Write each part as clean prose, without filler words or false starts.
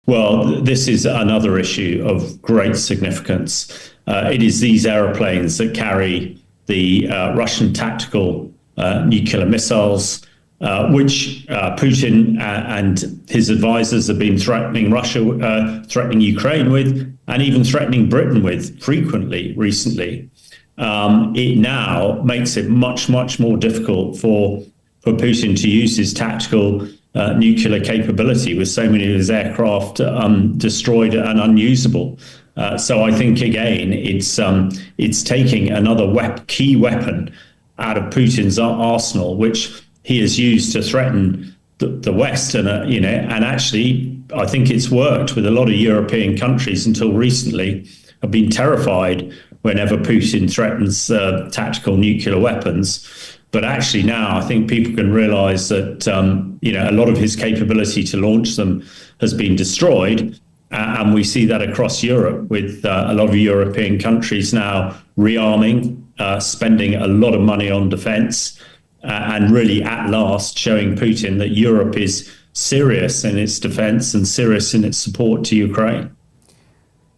Well, this is another issue of great significance. It is these aeroplanes that carry the Russian tactical nuclear missiles, which Putin and his advisors have been threatening threatening Ukraine with, and even threatening Britain with frequently recently. It now makes it much, much more difficult for Putin to use his tactical nuclear capability with so many of his aircraft destroyed and unusable. So I think, again, it's taking another key weapon out of Putin's arsenal, which he has used to threaten the West. And, and actually, I think it's worked with a lot of European countries until recently have been terrified whenever Putin threatens tactical nuclear weapons. But actually now I think people can realize that, a lot of his capability to launch them has been destroyed. And we see that across Europe with a lot of European countries now rearming, spending a lot of money on defense, and really at last showing Putin that Europe is serious in its defense and serious in its support to Ukraine.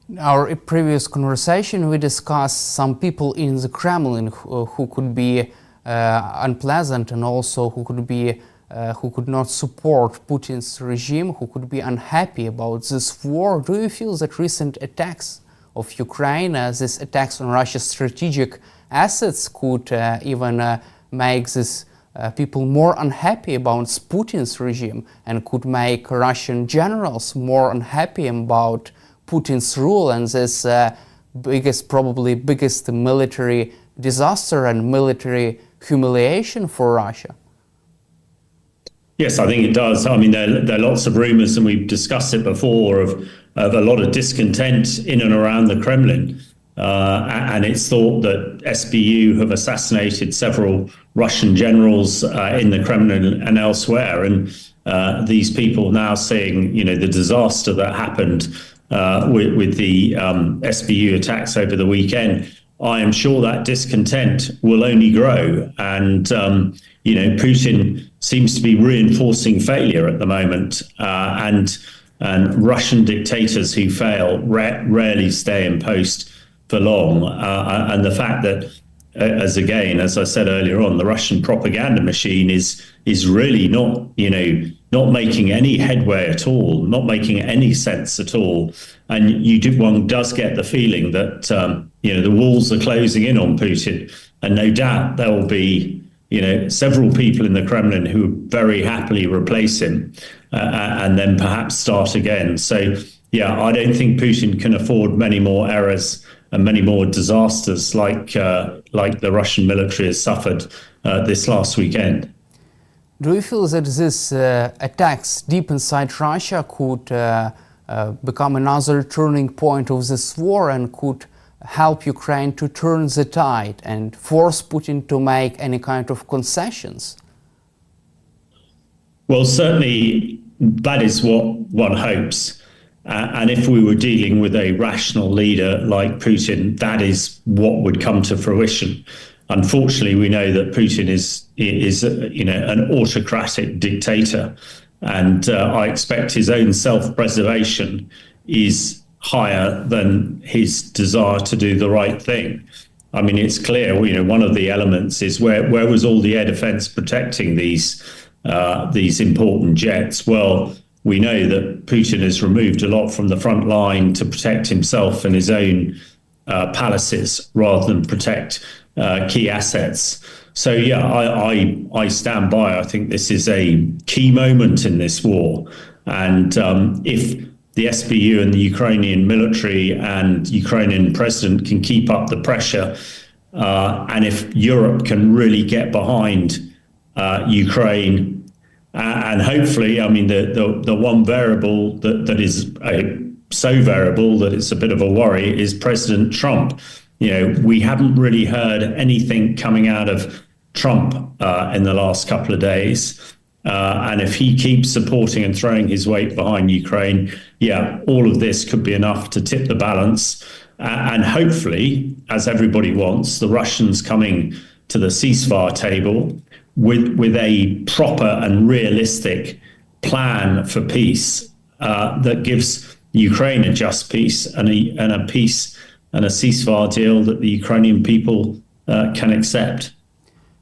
In our previous conversation, we discussed some people in the Kremlin who could be unpleasant, and also who could not support Putin's regime, who could be unhappy about this war. Do you feel that recent attacks of Ukraine, these attacks on Russia's strategic assets, could even make these people more unhappy about Putin's regime, and could make Russian generals more unhappy about Putin's rule and this probably biggest military disaster and military humiliation for Russia? Yes, I think it does. I mean, there are lots of rumors, and we've discussed it before, of a lot of discontent in and around the Kremlin. And it's thought that SBU have assassinated several Russian generals in the Kremlin and elsewhere. And these people now seeing, the disaster that happened with the SBU attacks over the weekend, I am sure that discontent will only grow. And, Putin seems to be reinforcing failure at the moment. And Russian dictators who fail rarely stay in post for long. And the fact that, as I said earlier on, the Russian propaganda machine is really not making any headway at all, not making any sense at all. And one does get the feeling that, the walls are closing in on Putin. And no doubt there will be, several people in the Kremlin who very happily replace him and then perhaps start again. So, I don't think Putin can afford many more errors and many more disasters like the Russian military has suffered this last weekend. Do you feel that these attacks deep inside Russia could become another turning point of this war, and could help Ukraine to turn the tide and force Putin to make any kind of concessions? Well, certainly that is what one hopes. And if we were dealing with a rational leader like Putin, that is what would come to fruition. Unfortunately, we know that Putin is an autocratic dictator, and I expect his own self-preservation is higher than his desire to do the right thing. I mean, it's clear. One of the elements is where was all the air defense protecting these important jets? Well, we know that Putin has removed a lot from the front line to protect himself and his own palaces rather than protect key assets. So, I stand by. I think this is a key moment in this war. And if the SBU and the Ukrainian military and Ukrainian president can keep up the pressure, and if Europe can really get behind Ukraine, and hopefully, I mean, the one variable that is so variable that it's a bit of a worry is President Trump. We haven't really heard anything coming out of Trump in the last couple of days. And if he keeps supporting and throwing his weight behind Ukraine, all of this could be enough to tip the balance. And hopefully, as everybody wants, the Russians coming to the ceasefire table with a proper and realistic plan for peace that gives Ukraine a just peace and a peace and a ceasefire deal that the Ukrainian people can accept.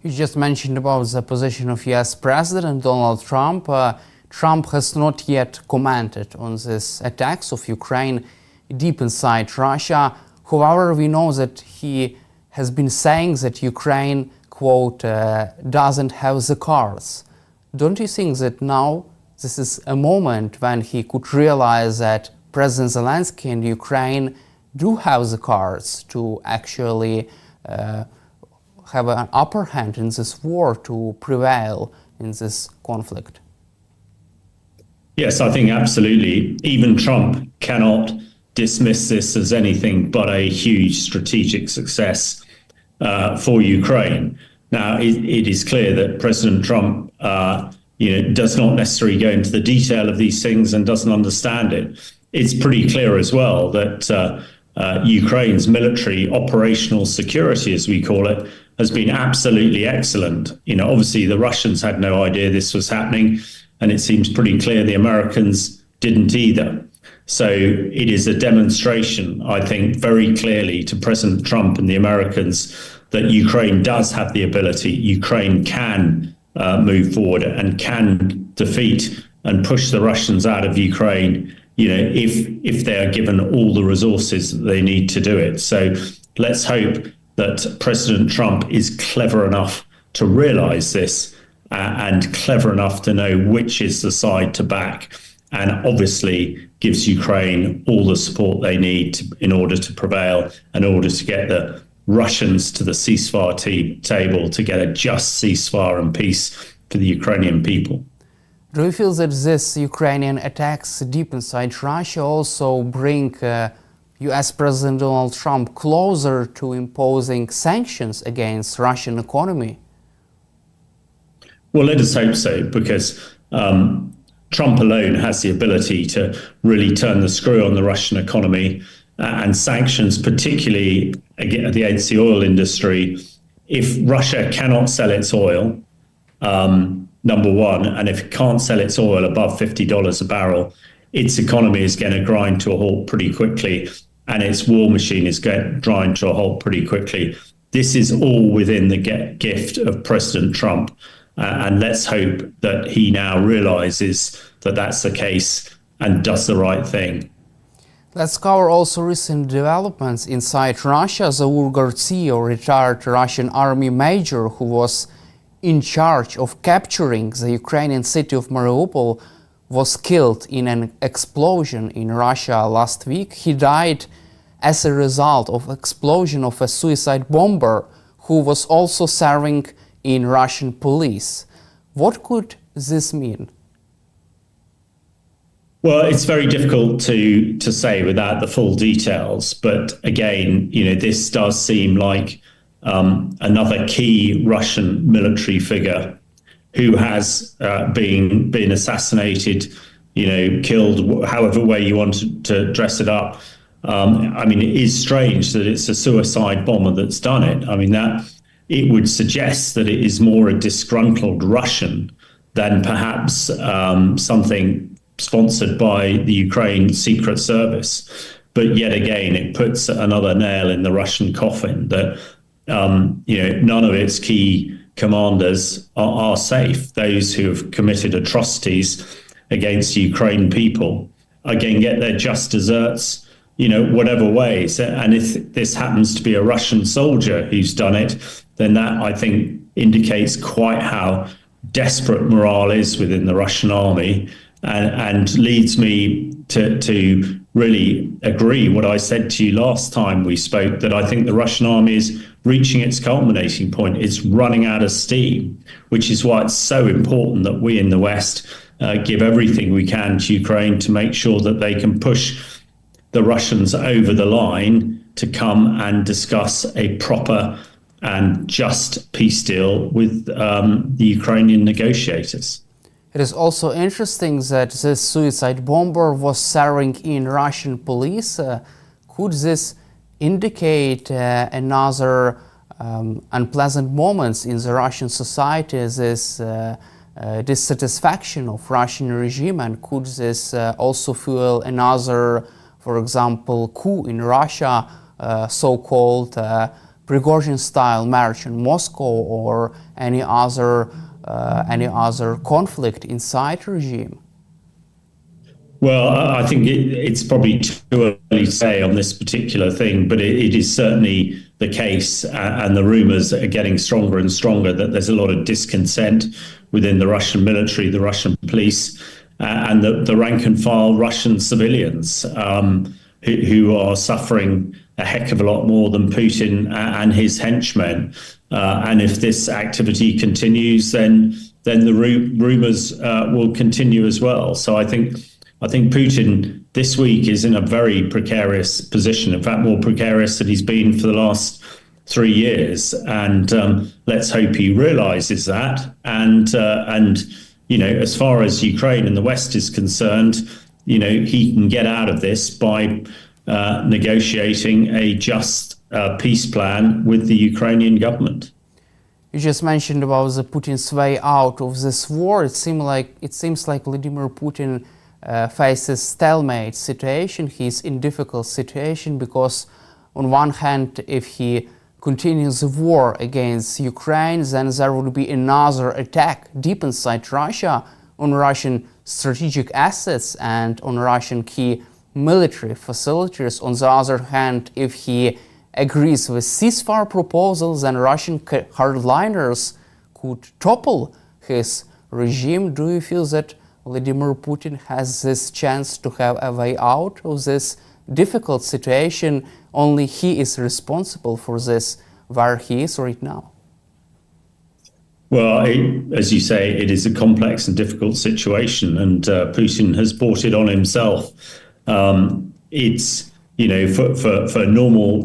You just mentioned about the position of US President Donald Trump. Trump has not yet commented on these attacks of Ukraine deep inside Russia. However, we know that he has been saying that Ukraine, quote, doesn't have the cards. Don't you think that now this is a moment when he could realize that President Zelensky and Ukraine do have the cards to actually have an upper hand in this war, to prevail in this conflict? Yes, I think absolutely. Even Trump cannot dismiss this as anything but a huge strategic success for Ukraine. Now, it is clear that President Trump does not necessarily go into the detail of these things and doesn't understand it. It's pretty clear as well that Ukraine's military operational security, as we call it, has been absolutely excellent. Obviously the Russians had no idea this was happening, and it seems pretty clear the Americans didn't either. So it is a demonstration, I think, very clearly to President Trump and the Americans that Ukraine does have the ability. Ukraine can move forward and can defeat and push the Russians out of Ukraine, if they are given all the resources that they need to do it. So let's hope that President Trump is clever enough to realize this and clever enough to know which is the side to back, and obviously gives Ukraine all the support they need in order to prevail, in order to get the Russians to the ceasefire table, to get a just ceasefire and peace for the Ukrainian people. Do you feel that this Ukrainian attacks deep inside Russia also bring US President Donald Trump closer to imposing sanctions against Russian economy? Well, let us hope so, because Trump alone has the ability to really turn the screw on the Russian economy, and sanctions, particularly against the oil industry. If Russia cannot sell its oil, number one, and if it can't sell its oil above $50 a barrel, its economy is going to grind to a halt pretty quickly, and its war machine is going to grind to a halt pretty quickly. This is all within the gift of President Trump. And let's hope that he now realizes that that's the case and does the right thing. Let's cover also recent developments inside Russia. The CEO, retired Russian army major who was in charge of capturing the Ukrainian city of Mariupol, was killed in an explosion in Russia last week. He died as a result of explosion of a suicide bomber who was also serving in Russian police. What could this mean? Well, it's very difficult to say without the full details. But again, this does seem like another key Russian military figure who has been assassinated, killed, however way you want to dress it up. It is strange that it's a suicide bomber that's done it. That it would suggest that it is more a disgruntled Russian than perhaps something sponsored by the Ukraine Secret Service. But yet again, it puts another nail in the Russian coffin that none of its key commanders are safe. Those who have committed atrocities against Ukraine people, again, get their just desserts, whatever ways. And if this happens to be a Russian soldier who's done it, then that, I think, indicates quite how desperate morale is within the Russian army, and leads me to really agree what I said to you last time we spoke, that I think the Russian army is reaching its culminating point. It's running out of steam, which is why it's so important that we in the West give everything we can to Ukraine to make sure that they can push the Russians over the line to come and discuss a proper and just peace deal with the Ukrainian negotiators. It is also interesting that this suicide bomber was serving in Russian police. Could this indicate another unpleasant moments in the Russian society? This dissatisfaction of Russian regime, and could this also fuel another, for example, coup in Russia, so-called Prigozhin-style march in Moscow, or any other conflict inside regime? Well, I think it's probably too early to say on this particular thing, but it is certainly the case, and the rumours are getting stronger and stronger, that there's a lot of discontent within the Russian military, the Russian police, and the rank and file Russian civilians who are suffering a heck of a lot more than Putin and his henchmen. And if this activity continues, then the rumours will continue as well. So I think Putin this week is in a very precarious position, in fact, more precarious than he's been for the last 3 years. And let's hope he realizes that. And as far as Ukraine and the West is concerned, he can get out of this by negotiating a just peace plan with the Ukrainian government. You just mentioned about the Putin's way out of this war. It seems like Vladimir Putin faces stalemate situation. He's in difficult situation because on one hand, if he continues the war against Ukraine, then there would be another attack deep inside Russia on Russian strategic assets and on Russian key military facilities. On the other hand, if he agrees with ceasefire proposals, then Russian hardliners could topple his regime. Do you feel that Vladimir Putin has this chance to have a way out of this difficult situation? Only he is responsible for this, where he is right now. Well, as you say, it is a complex and difficult situation, and Putin has brought it on himself. It's, for normal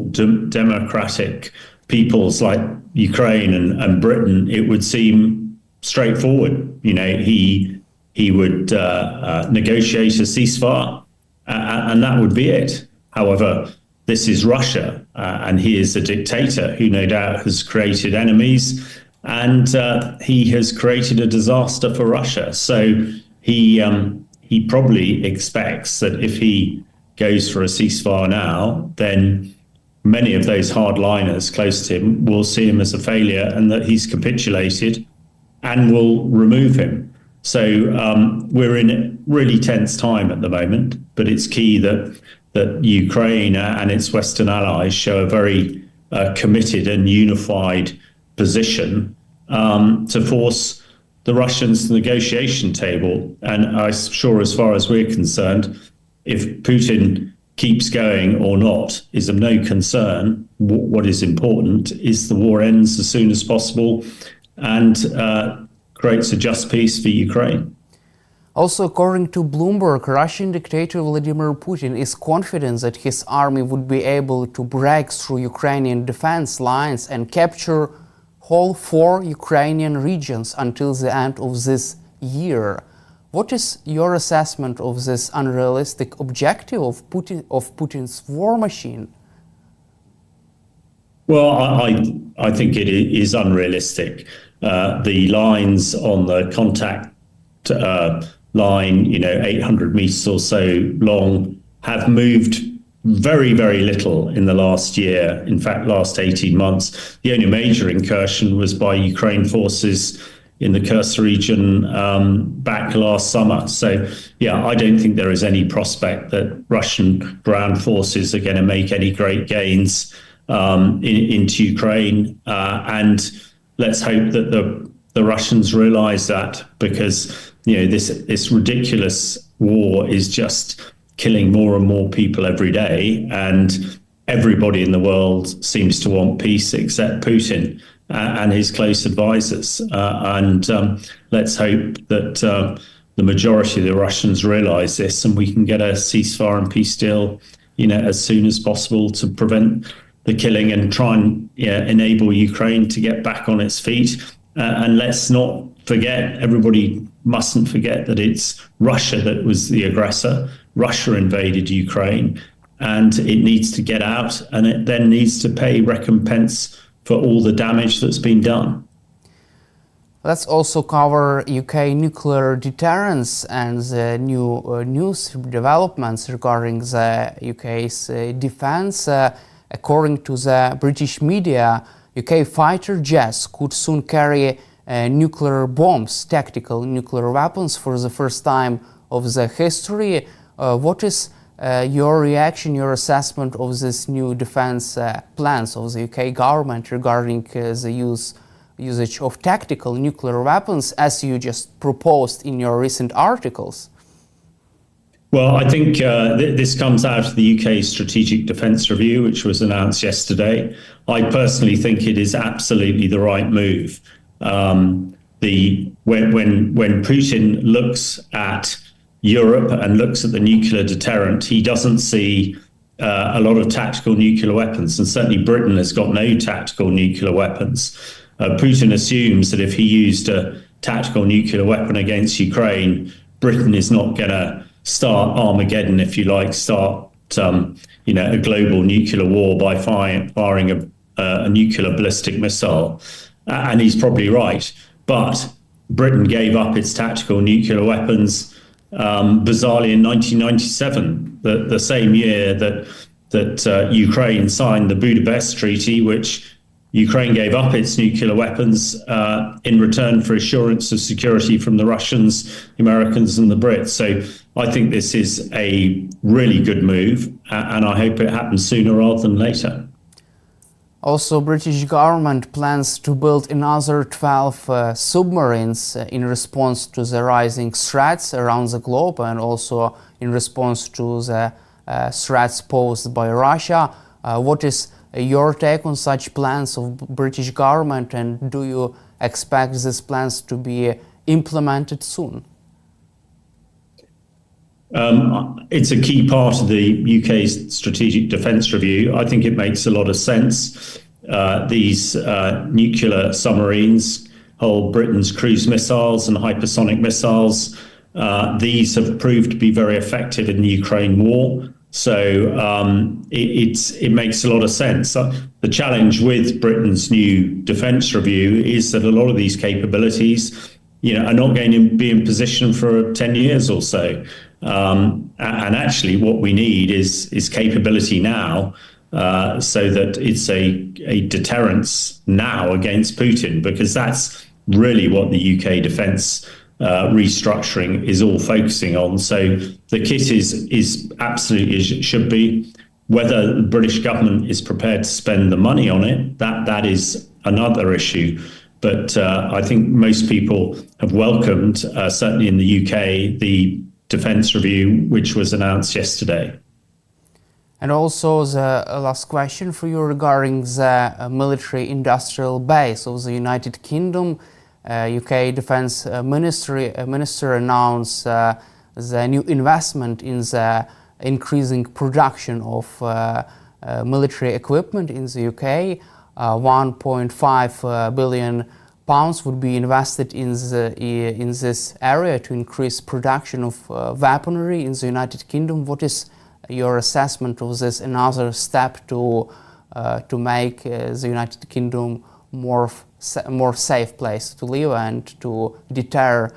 democratic peoples like Ukraine and Britain, it would seem straightforward. He would negotiate a ceasefire, and that would be it. However, this is Russia, and he is a dictator who no doubt has created enemies, and he has created a disaster for Russia. So he probably expects that if he goes for a ceasefire now, then many of those hardliners close to him will see him as a failure and that he's capitulated and will remove him. So we're in a really tense time at the moment, but it's key that Ukraine and its Western allies show a very committed and unified position to force the Russians to the negotiation table. And I'm sure, as far as we're concerned, if Putin keeps going or not is of no concern. What is important is the war ends as soon as possible and creates a just peace for Ukraine. Also, according to Bloomberg, Russian dictator Vladimir Putin is confident that his army would be able to break through Ukrainian defense lines and capture whole 4 Ukrainian regions until the end of this year. What is your assessment of this unrealistic objective of Putin's war machine? Well, I think it is unrealistic. The lines on the contact line, 800 meters or so long, have moved very, very little in the last year. In fact, last 18 months, the only major incursion was by Ukraine forces in the Kursk region back last summer. So, I don't think there is any prospect that Russian ground forces are going to make any great gains into Ukraine. And let's hope that the Russians realize that, because this ridiculous war is just killing more and more people every day, and everybody in the world seems to want peace except Putin and his close advisors. And let's hope that the majority of the Russians realize this, and we can get a ceasefire and peace deal, as soon as possible to prevent the killing and try and enable Ukraine to get back on its feet. And let's not forget, everybody mustn't forget, that it's Russia that was the aggressor. Russia invaded Ukraine, and it needs to get out, and it then needs to pay recompense for all the damage that's been done. Let's also cover UK nuclear deterrence and the new news developments regarding the UK's defense. According to the British media, UK fighter jets could soon carry nuclear bombs, tactical nuclear weapons, for the first time of the history. What is your reaction, your assessment of this new defense plans of the UK government regarding the usage of tactical nuclear weapons, as you just proposed in your recent articles? Well, I think this comes out of the UK Strategic Defence Review, which was announced yesterday. I personally think it is absolutely the right move. When Putin looks at Europe and looks at the nuclear deterrent, he doesn't see a lot of tactical nuclear weapons, and certainly Britain has got no tactical nuclear weapons. Putin assumes that if he used a tactical nuclear weapon against Ukraine, Britain is not going to start Armageddon, if you like, start a global nuclear war by firing a nuclear ballistic missile. And he's probably right. But Britain gave up its tactical nuclear weapons bizarrely in 1997, the same year that Ukraine signed the Budapest Treaty, which Ukraine gave up its nuclear weapons in return for assurance of security from the Russians, the Americans, and the Brits. So I think this is a really good move, and I hope it happens sooner rather than later. Also, British government plans to build another 12 submarines in response to the rising threats around the globe, and also in response to the threats posed by Russia. What is your take on such plans of British government, and do you expect these plans to be implemented soon? It's a key part of the UK's Strategic Defence Review. I think it makes a lot of sense. These nuclear submarines hold Britain's cruise missiles and hypersonic missiles. These have proved to be very effective in the Ukraine war. So it makes a lot of sense. The challenge with Britain's new defence review is that a lot of these capabilities, are not going to be in position for 10 years or so. And actually, what we need is capability now, so that it's a deterrence now against Putin, because that's really what the UK defence restructuring is all focusing on. So the kit is absolutely as it should be. Whether the British government is prepared to spend the money on it, that is another issue. But I think most people have welcomed, certainly in the UK, the defence review, which was announced yesterday. And also the last question for you regarding the military-industrial base of the United Kingdom. UK Defence Minister announced the new investment in the increasing production of military equipment in the UK. 1.5 billion pounds would be invested in this area to increase production of weaponry in the United Kingdom. What is your assessment of this? Another step to make the United Kingdom more safe place to live and to deter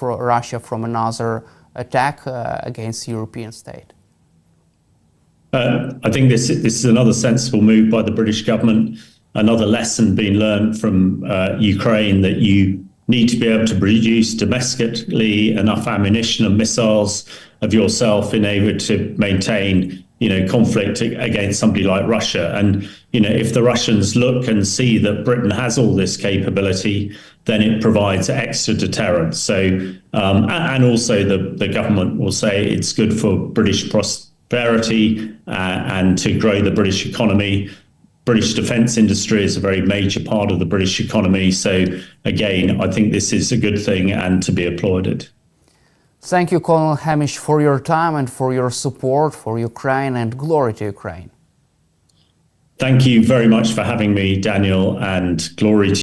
Russia from another attack against the European state? I think this is another sensible move by the British government. Another lesson being learned from Ukraine, that you need to be able to produce domestically enough ammunition and missiles of yourself in order to maintain, conflict against somebody like Russia. And, if the Russians look and see that Britain has all this capability, then it provides extra deterrence. So, and also the government will say it's good for British prosperity and to grow the British economy. British defence industry is a very major part of the British economy. So again, I think this is a good thing and to be applauded. Thank you, Colonel Hamish, for your time and for your support for Ukraine, and glory to Ukraine. Thank you very much for having me, Daniel, and glory to